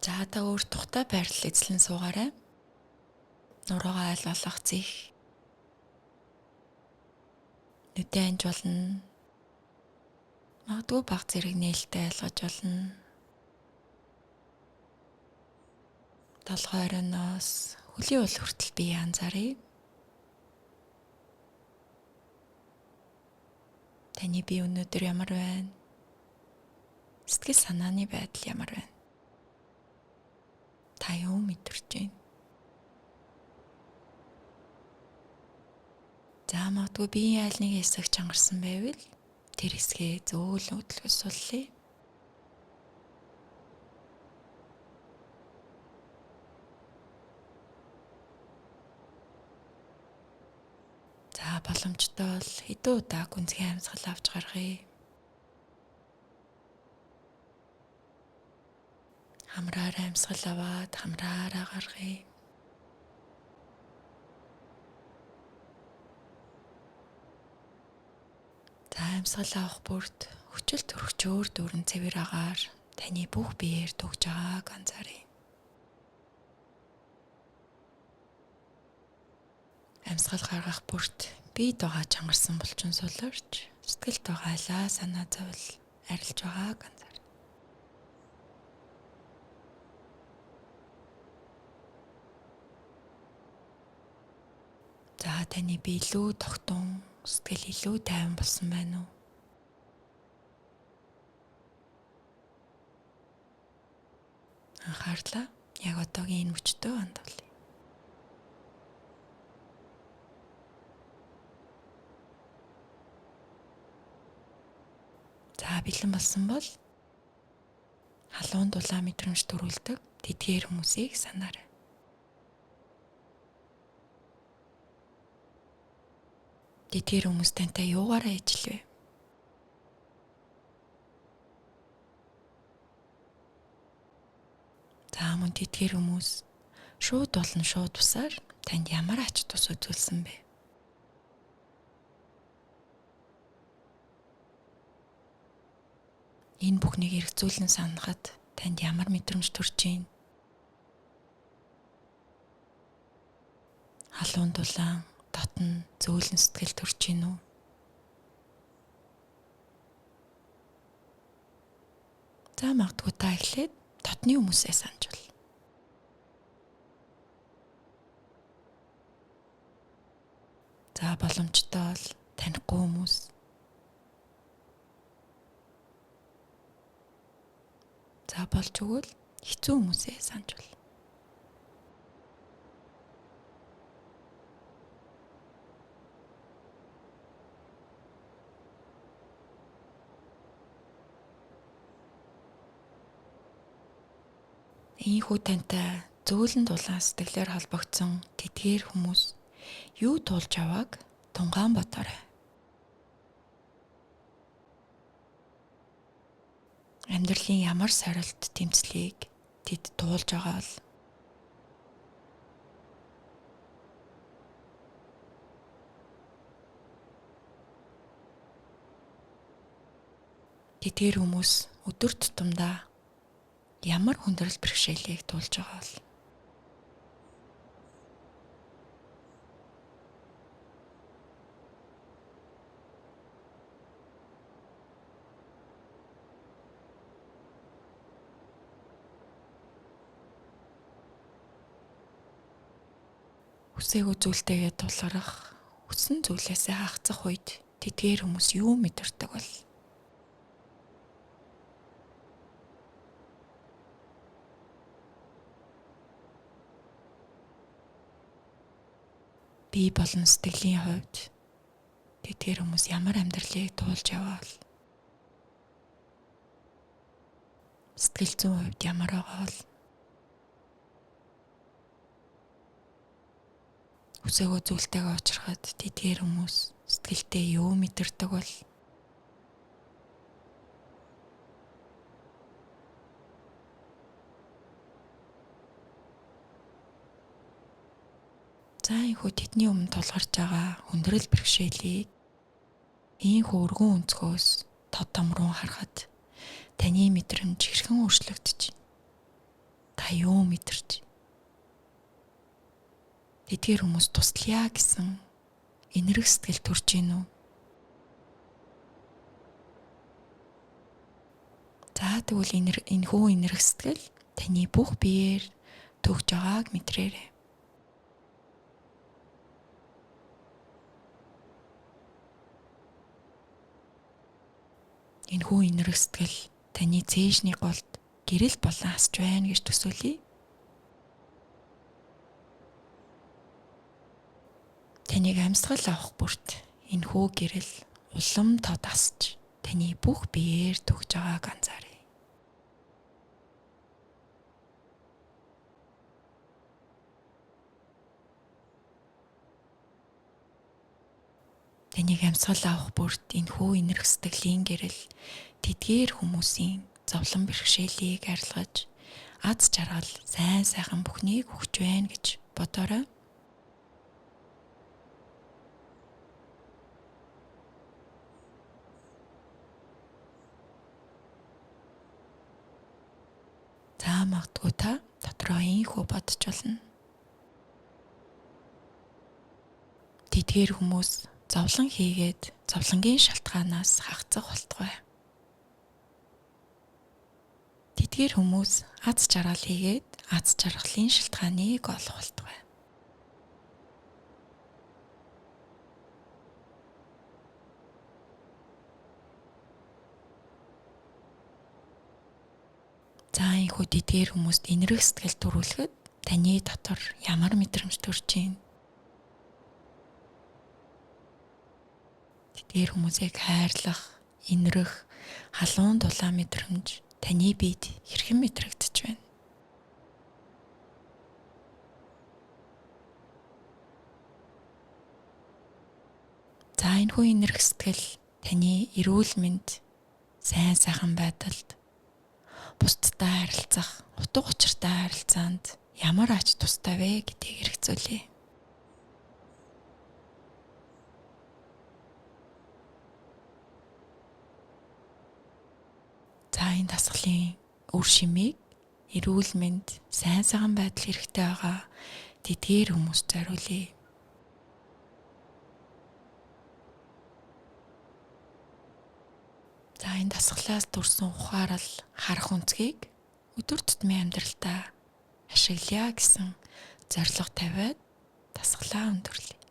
За та өөр тухтай байрлал эзлэн суугаарай. Нуруугаа аль болох зих. Нүдэн анж болно. Магадгүй бага зэрэг нээлттэй ойлгож болно. Толгой оройноос хөлийн уул хүртэл бие анзааръя. Таны бие өнөөдөр ямар байна? Сэтгэл санааны байдал ямар байна? Та юу мэдэрч байна? За магадгүй биеийн аль нэг хэсэг чангарсан байвал тэр хэсгээ зөөлөн хөдөлгөөс суллая. За боломжтой бол хэдэн удаа гүнзгий амьсгал авч гаргая. Хамраараа амьсгал аваад хамраараа гаргая. За амьсгал авах бүрд хүчил төрөгчөөр дүүрэн цэвэр агаар таны бүх биеэр төгж байгааг анзааръя. Амьсгал гаргах бүрт биед байгаа чангарсан булчин суларч сэтгэлд байгаа алаа санаа зовл арилж байгааг анзааръя. За таны бие илүү тогтун, сэтгэл илүү тайван болсон байна уу? Анхаарлаа яг одоогийн энэ мөчтөө хандвал. За бэлэн болсон бол халуун дулаан мэдрэмж төрүүлдэг тэдгээр хүмүүсийг санаарай. Тэдгээр хүмүүс тантай юугаараа ижилвэ? За мөн тэдгээр хүмүүс шууд болон шууд тусаар танд ямар ач тус үзүүлсэн бэ? Энэ бүхнийг эргцүүлэн санахад танд ямар мэдрэмж төрж байна? Халуун дулаан, дотн зөөлөн сэтгэл төрж байна уу? За магадгүй та эхлээд дотны хүмүүсээ санаж бол. За боломжтой бол танихгүй хүмүүс. За болж өгвөл хэцүү хүмүүсээ санаж бол. Ийхүү тантай зөөлөн дулаан сэтгэлээр холбогдсон тэдгээр хүмүүс юу тулж авааг тунгаан бодоорой. Амьдралын ямар сорилт тэмцлийг тэд туулж байгаа бол тэдгээр хүмүүс өдөр тутамдаа ямар хүндрэл бэрхшээлийг туулж байгаа бол хүсээгүй зүйлтэйгээ тулгарах, хүссэн зүйлээсээ хагацах үед тэдгээр хүмүүс юу мэдэрдэг бол бие болон сэтгэлийн хувьд тэдгээр хүмүүс ямар амьдралыг туулж яваа бол сэтгэл зүйн хувьд ямар байгаа бол хүсээгүй зүйлтэйгээ уулзрахад тэдгээр хүмүүс сэтгэлдээ юу мэдэрдэг бол за ийхүү тэдний өмнө тулгарч байгаа хүндрэл бэрхшээлийг ийхүү өргөн өнцгөөс тод том руу харахад таны мэдрэмж хэрхэн өөрчлөгдөж байна? Та Та юу мэдэрч тэдгээр хүмүүс туслая гэсэн энэрх сэтгэл төрж гин үү? За тэгвэл энэхүү энэрх сэтгэл таны бүх биеэр төгж байгааг мэдрээрэй. Энэхүү энэрх сэтгэл таны цээжний голд гэрэл болон асч байна гэж төсөөлье. Таныг амьсгал авах бүрт энэхүү гэрэл улам тод асч таны бүх биеэр төгж байгааг анзаарай. Таныг амьсгал авах бүрт энэхүү энэрх сэтгэлийн гэрэл тэдгээр хүмүүсийн зовлон бэрхшээлийг арилгаж аз жаргал сайн сайхан бүхнийг өгч байна гэж бодоорой. За магадгүй та дотроо ийхүү бодож болно. Тэдгээр хүмүүс зовлон хийгээд зовлонгийн шалтгаанаас хагацах болтугай. Тэдгээр хүмүүс аз жаргал хийгээд аз жаргалын шалтгааныг олох болтугай. За энэхүү тэдгээр хүмүүст энэрх сэтгэл төрүүлэхэд таны дотор ямар мэдрэмж төрж байна? Тэдгээр хүмүүсийг хайрлах, энэрх, халуун дулаан мэдрэмж таны биед хэрхэн мэдрэгдэж байна? За энэхүү энэрх сэтгэл таны эрүүл мэнд, сайн сайхан байдалд, бусдтай харилцах, утга учиртай харилцаанд ямар ач тустай вэ гэдгийг хэрэгцүүлье. За энэ дасгалын үр шимийг эрүүл мэнд, сайн сайхан байдал хэрэгтэй байгаа тэдгээр хүмүүст зориулъя. За энэ дасгалаас төрсэн ухаарал, харах үнцгийг өдөр тутмын амьдралдаа ашиглая гэсэн зорилго тавиад дасгалаа өндөрлөе.